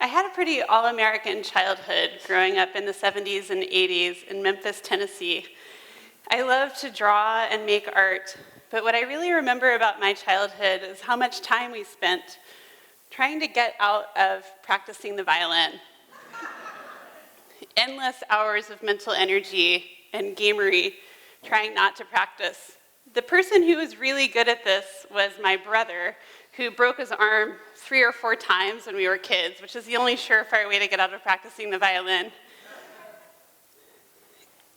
I had a pretty all-American childhood growing up in the 70s and 80s in Memphis, Tennessee. I loved to draw and make art, but what I really remember about my childhood is how much time we spent trying to get out of practicing the violin. Endless hours of mental energy and gamery trying not to practice. The person who was really good at this was my brother, who broke his arm 3 or 4 times when we were kids, which is the only surefire way to get out of practicing the violin.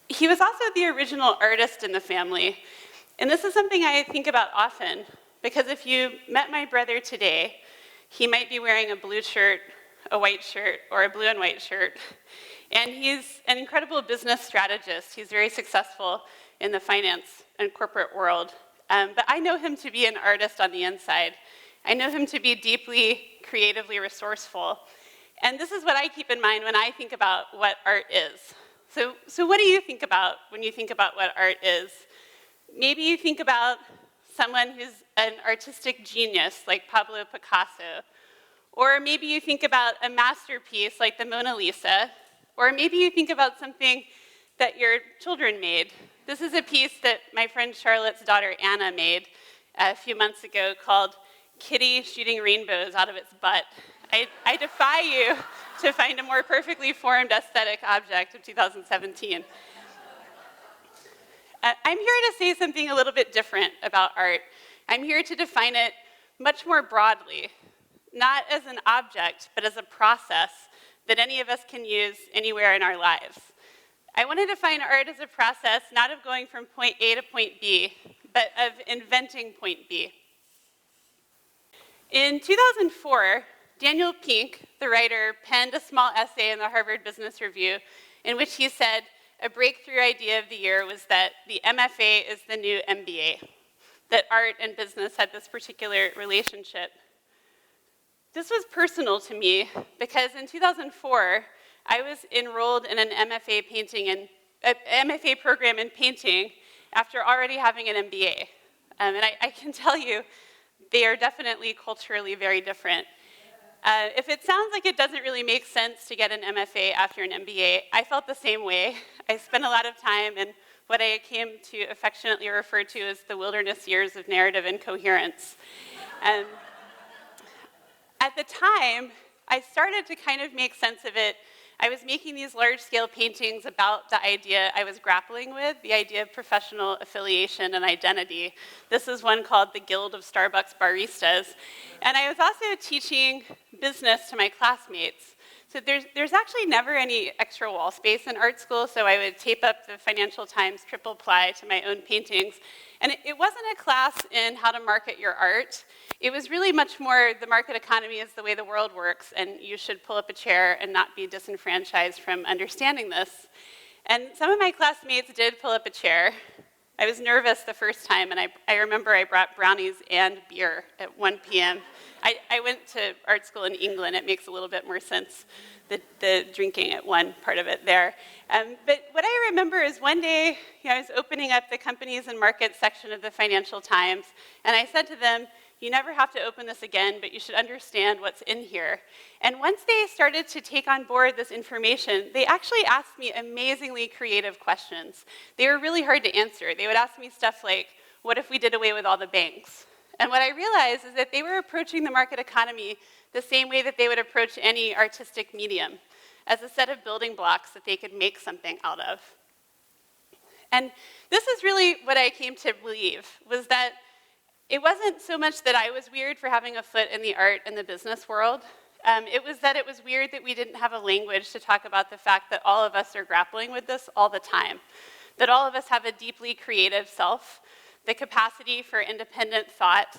He was also the original artist in the family, and this is something I think about often, because if you met my brother today, he might be wearing a blue shirt, a white shirt, or a blue and white shirt, and he's an incredible business strategist. He's very successful in the finance and corporate world, but I know him to be an artist on the inside. I know him to be deeply creatively resourceful, and this is what I keep in mind when I think about what art is. So what do you think about when you think about what art is? Maybe you think about someone who's an artistic genius like Pablo Picasso, or maybe you think about a masterpiece like the Mona Lisa, or maybe you think about something that your children made. This is a piece that my friend Charlotte's daughter Anna made a few months ago called Kitty Shooting Rainbows Out of Its Butt. I defy you to find a more perfectly formed aesthetic object of 2017. I'm here to say something a little bit different about art. I'm here to define it much more broadly, not as an object, but as a process that any of us can use anywhere in our lives. I want to define art as a process not of going from point A to point B, but of inventing point B. In 2004, Daniel Pink, the writer, penned a small essay in the Harvard Business Review in which he said a breakthrough idea of the year was that the MFA is the new MBA, that art and business had this particular relationship. This was personal to me because in 2004, I was enrolled in an MFA program in painting after already having an MBA. And I can tell you, they are definitely culturally very different. If it sounds like it doesn't really make sense to get an MFA after an MBA, I felt the same way. I spent a lot of time in what I came to affectionately refer to as the wilderness years of narrative incoherence. At the time, I started to kind of make sense of it. I was making these large-scale paintings about the idea I was grappling with, the idea of professional affiliation and identity. This is one called the Guild of Starbucks Baristas. And I was also teaching business to my classmates. So there's actually never any extra wall space in art school, so I would tape up the Financial Times triple ply to my own paintings. And it wasn't a class in how to market your art. It was really much more the market economy is the way the world works, and you should pull up a chair and not be disenfranchised from understanding this. And some of my classmates did pull up a chair. I was nervous the first time, and I remember I brought brownies and beer at 1 p.m. I went to art school in England. It makes a little bit more sense, the drinking at one part of it there. But what I remember is one day, I was opening up the companies and markets section of the Financial Times, and I said to them, you never have to open this again, but you should understand what's in here. And once they started to take on board this information, they actually asked me amazingly creative questions. They were really hard to answer. They would ask me stuff like, what if we did away with all the banks? And what I realized is that they were approaching the market economy the same way that they would approach any artistic medium, as a set of building blocks that they could make something out of. And this is really what I came to believe, was that it wasn't so much that I was weird for having a foot in the art and the business world. It was that it was weird that we didn't have a language to talk about the fact that all of us are grappling with this all the time, that all of us have a deeply creative self, the capacity for independent thought,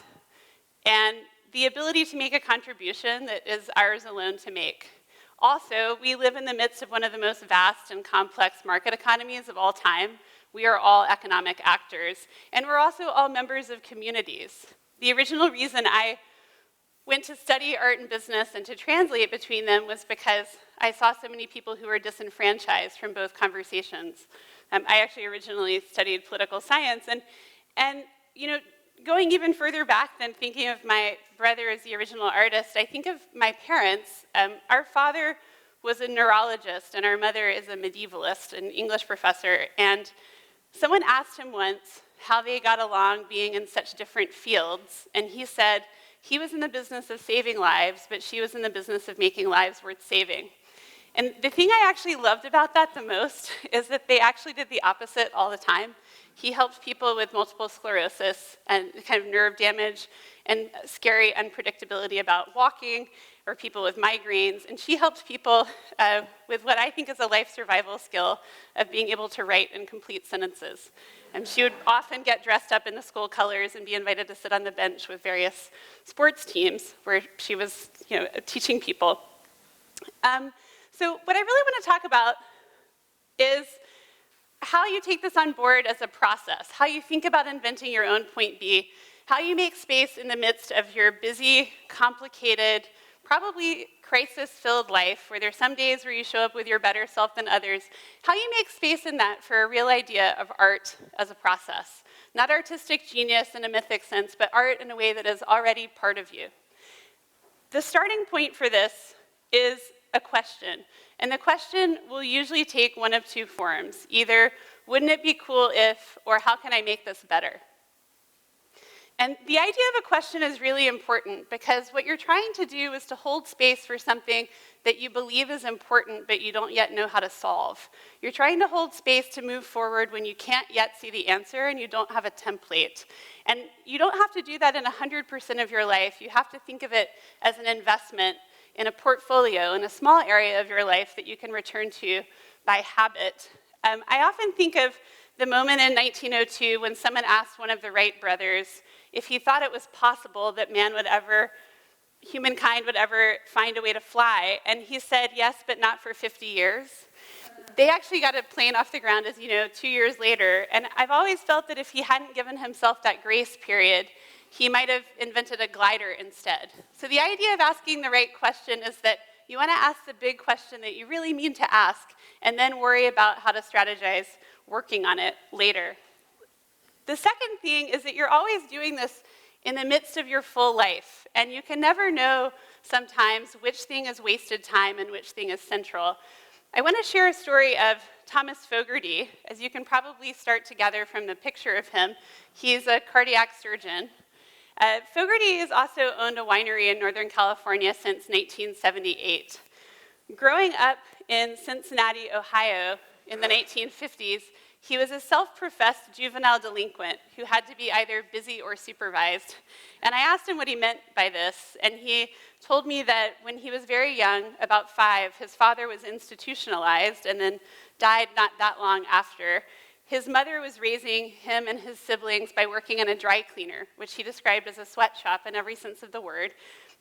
and the ability to make a contribution that is ours alone to make. Also, we live in the midst of one of the most vast and complex market economies of all time. We are all economic actors, and we're also all members of communities. The original reason I went to study art and business and to translate between them was because I saw so many people who were disenfranchised from both conversations. I actually originally studied political science, and going even further back than thinking of my brother as the original artist, I think of my parents. Our father was a neurologist, and our mother is a medievalist, an English professor. And someone asked him once how they got along being in such different fields, and he said he was in the business of saving lives, but she was in the business of making lives worth saving. And the thing I actually loved about that the most is that they actually did the opposite all the time. He helped people with multiple sclerosis and kind of nerve damage and scary unpredictability about walking, or people with migraines, and she helped people with what I think is a life survival skill of being able to write and complete sentences. And she would often get dressed up in the school colors and be invited to sit on the bench with various sports teams where she was, teaching people. So what I really want to talk about is how you take this on board as a process, how you think about inventing your own point B, how you make space in the midst of your busy, complicated, probably crisis-filled life, where there's some days where you show up with your better self than others, how you make space in that for a real idea of art as a process. Not artistic genius in a mythic sense, but art in a way that is already part of you. The starting point for this is a question. And the question will usually take one of two forms. Either, wouldn't it be cool if, or how can I make this better? And the idea of a question is really important because what you're trying to do is to hold space for something that you believe is important but you don't yet know how to solve. You're trying to hold space to move forward when you can't yet see the answer and you don't have a template. And you don't have to do that in 100% of your life. You have to think of it as an investment in a portfolio, in a small area of your life that you can return to by habit. I often think of the moment in 1902 when someone asked one of the Wright brothers if he thought it was possible that humankind would ever find a way to fly, and he said, yes, but not for 50 years. They actually got a plane off the ground, 2 years later, and I've always felt that if he hadn't given himself that grace period, he might have invented a glider instead. So the idea of asking the right question is that you want to ask the big question that you really mean to ask, and then worry about how to strategize working on it later. The second thing is that you're always doing this in the midst of your full life, and you can never know sometimes which thing is wasted time and which thing is central. I want to share a story of Thomas Fogarty. As you can probably start to gather from the picture of him, he's a cardiac surgeon. Fogarty has also owned a winery in Northern California since 1978. Growing up in Cincinnati, Ohio in the 1950s, he was a self-professed juvenile delinquent who had to be either busy or supervised. And I asked him what he meant by this, and he told me that when he was very young, about 5, his father was institutionalized and then died not that long after. His mother was raising him and his siblings by working in a dry cleaner, which he described as a sweatshop in every sense of the word,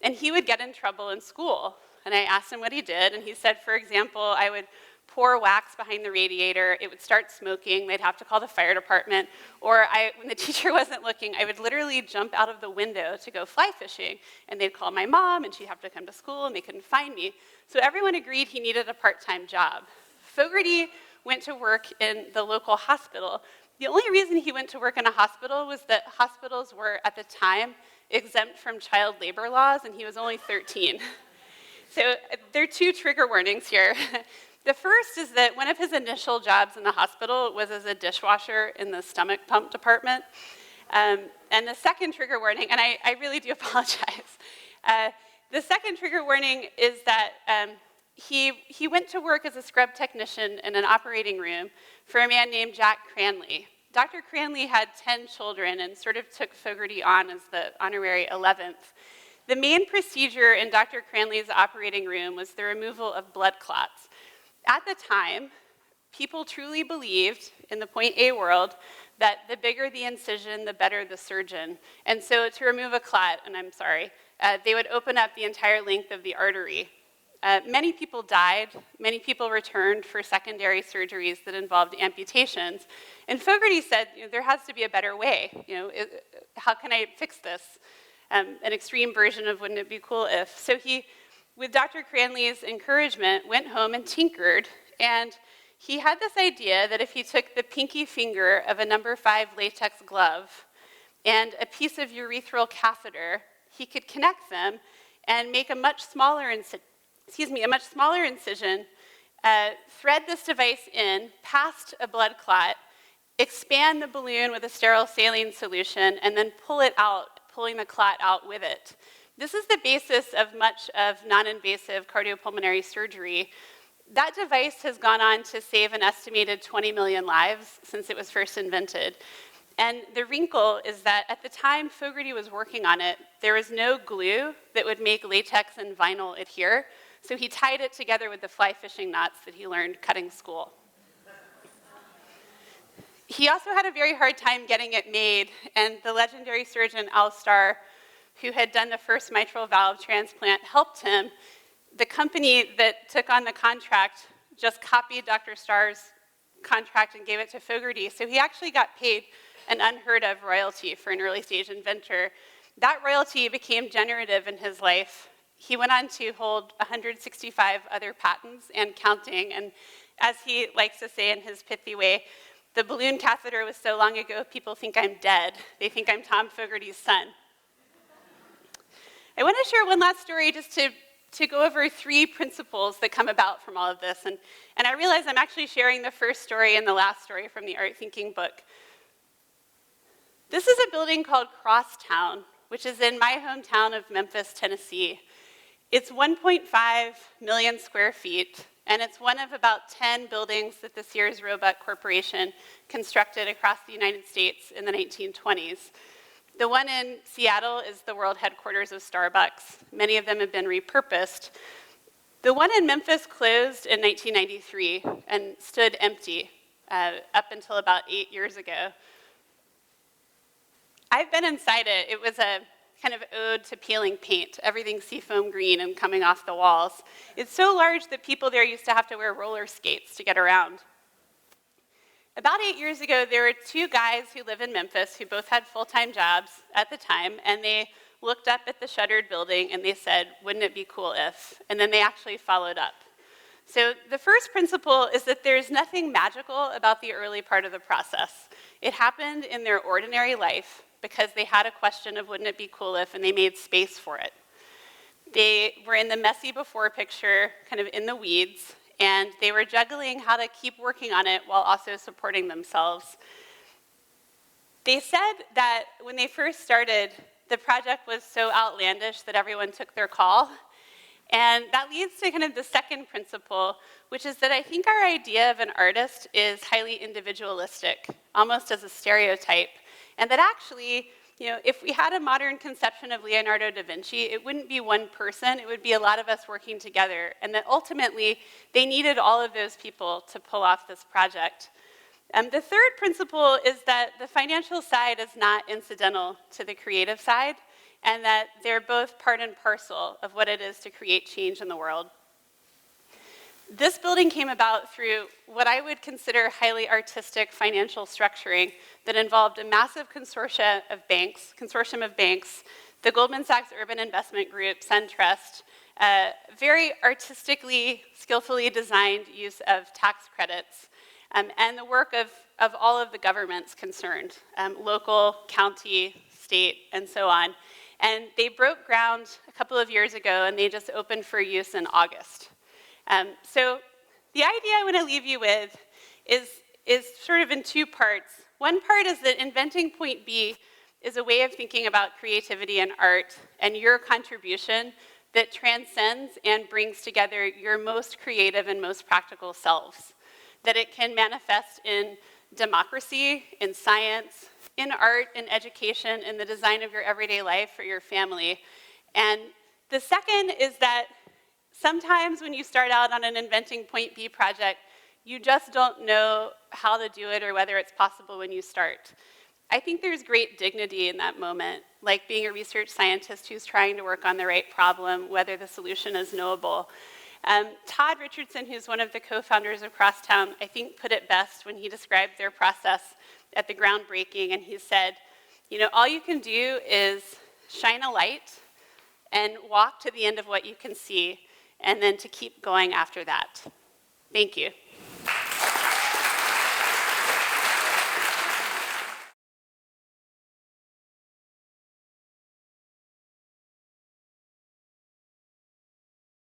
and he would get in trouble in school. And I asked him what he did, and he said, for example, I would pour wax behind the radiator, it would start smoking, they'd have to call the fire department, or when the teacher wasn't looking, I would literally jump out of the window to go fly fishing, and they'd call my mom, and she'd have to come to school, and they couldn't find me. So everyone agreed he needed a part-time job. Fogarty went to work in the local hospital. The only reason he went to work in a hospital was that hospitals were, at the time, exempt from child labor laws, and he was only 13. So there are 2 trigger warnings here. The first is that one of his initial jobs in the hospital was as a dishwasher in the stomach pump department. And the second trigger warning, and I really do apologize, the second trigger warning is that he went to work as a scrub technician in an operating room for a man named Jack Cranley. Dr. Cranley had 10 children and sort of took Fogarty on as the honorary 11th. The main procedure in Dr. Cranley's operating room was the removal of blood clots. At the time, people truly believed in the point A world that the bigger the incision, the better the surgeon. And so to remove a clot, and I'm sorry, they would open up the entire length of the artery. Many people died. Many people returned for secondary surgeries that involved amputations. And Fogarty said, there has to be a better way. How can I fix this? An extreme version of wouldn't it be cool if. So he, with Dr. Cranley's encouragement, went home and tinkered. And he had this idea that if he took the pinky finger of a number 5 latex glove and a piece of urethral catheter, he could connect them and make a much smaller incision, thread this device in past a blood clot, expand the balloon with a sterile saline solution, and then pull it out, pulling the clot out with it. This is the basis of much of non-invasive cardiopulmonary surgery. That device has gone on to save an estimated 20 million lives since it was first invented. And the wrinkle is that at the time Fogarty was working on it, there was no glue that would make latex and vinyl adhere, so he tied it together with the fly fishing knots that he learned cutting school. He also had a very hard time getting it made, and the legendary surgeon Al Starr, who had done the first mitral valve transplant, helped him. The company that took on the contract just copied Dr. Starr's contract and gave it to Fogarty, so he actually got paid an unheard of royalty for an early stage inventor. That royalty became generative in his life. He went on to hold 165 other patents and counting, and as he likes to say in his pithy way, the balloon catheter was so long ago, people think I'm dead. They think I'm Tom Fogarty's son. I want to share one last story just to go over 3 principles that come about from all of this. And I realize I'm actually sharing the first story and the last story from the Art Thinking book. This is a building called Crosstown, which is in my hometown of Memphis, Tennessee. It's 1.5 million square feet, and it's one of about 10 buildings that the Sears Roebuck Corporation constructed across the United States in the 1920s. The one in Seattle is the world headquarters of Starbucks. Many of them have been repurposed. The one in Memphis closed in 1993 and stood empty up until about 8 years ago. I've been inside it. It was a kind of ode to peeling paint, everything seafoam green and coming off the walls. It's so large that people there used to have to wear roller skates to get around. About 8 years ago, there were 2 guys who live in Memphis who both had full-time jobs at the time, and they looked up at the shuttered building and they said, wouldn't it be cool if? And then they actually followed up. So the first principle is that there's nothing magical about the early part of the process. It happened in their ordinary life because they had a question of wouldn't it be cool if, and they made space for it. They were in the messy before picture, kind of in the weeds, and they were juggling how to keep working on it while also supporting themselves. They said that when they first started, the project was so outlandish that everyone took their call. And that leads to kind of the second principle, which is that I think our idea of an artist is highly individualistic, almost as a stereotype. And that actually, if we had a modern conception of Leonardo da Vinci, it wouldn't be one person, it would be a lot of us working together. And that ultimately, they needed all of those people to pull off this project. The third principle is that the financial side is not incidental to the creative side, and that they're both part and parcel of what it is to create change in the world. This building came about through what I would consider highly artistic financial structuring that involved a massive consortium of banks, the Goldman Sachs Urban Investment Group, SunTrust, very artistically, skillfully designed use of tax credits, and the work of all of the governments concerned, local, county, state, and so on. And they broke ground a couple of years ago, and they just opened for use in August. So the idea I want to leave you with is sort of in 2 parts. One part is that inventing point B is a way of thinking about creativity and art and your contribution that transcends and brings together your most creative and most practical selves. That it can manifest in democracy, in science, in art, in education, in the design of your everyday life for your family. And the second is that sometimes when you start out on an Inventing Point B project, you just don't know how to do it or whether it's possible when you start. I think there's great dignity in that moment, like being a research scientist who's trying to work on the right problem, whether the solution is knowable. Todd Richardson, who's one of the co-founders of Crosstown, I think put it best when he described their process at the groundbreaking, and he said, all you can do is shine a light and walk to the end of what you can see, and then to keep going after that. Thank you.